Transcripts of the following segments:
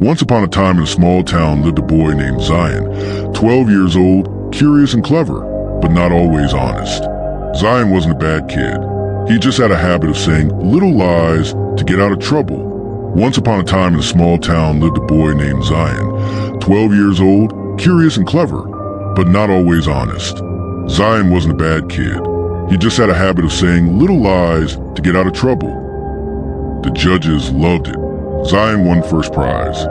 Once upon a time in a small town lived a boy named Zayan, 12 years old, curious and clever, but not always honest. Zayan wasn't a bad kid. He just had a habit of saying little lies to get out of trouble. Once upon a time in a small town lived a boy named Zayan, 12 years old, curious and clever, but not always honest. Zayan wasn't a bad kid. He just had a habit of saying little lies to get out of trouble. The judges loved it. Zayan won first prize,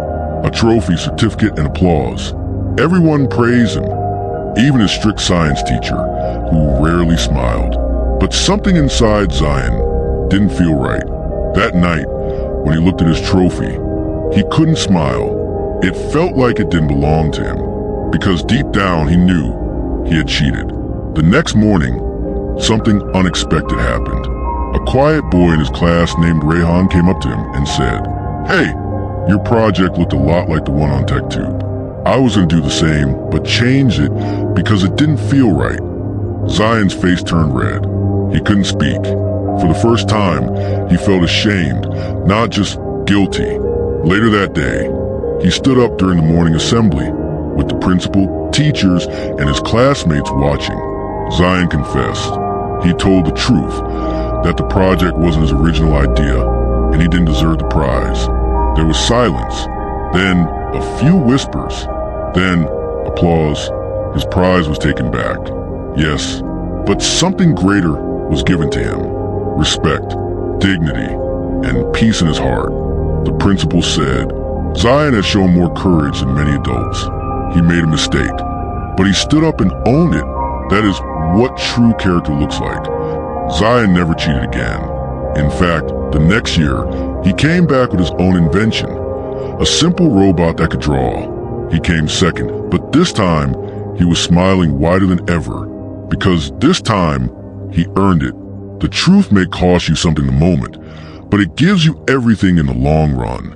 a trophy, certificate, and applause. Everyone praised him, even his strict science teacher, who rarely smiled. But something inside Zayan didn't feel right. That night, when he looked at his trophy, he couldn't smile. It felt like it didn't belong to him, because deep down he knew he had cheated. The next morning, something unexpected happened. A quiet boy in his class named Rayhan came up to him and said, "Hey, your project looked a lot like the one on TechTube. I was going to do the same, but changed it because it didn't feel right." Zayan's face turned red. He couldn't speak. For the first time, he felt ashamed, not just guilty. Later that day, he stood up during the morning assembly, with the principal, teachers, and his classmates watching. Zayan confessed. He told the truth, that the project wasn't his original idea, and he didn't deserve the prize. There was silence, then a few whispers, then applause. His prize was taken back. Yes, but something greater was given to him. Respect, dignity, and peace in his heart. The principal said, "Zayan has shown more courage than many adults. He made a mistake, but he stood up and owned it. That is what true character looks like." Zayan never cheated again. In fact, the next year, he came back with his own invention, a simple robot that could draw. He came second, but this time, he was smiling wider than ever, because this time, he earned it. The truth may cost you something in the moment, but it gives you everything in the long run.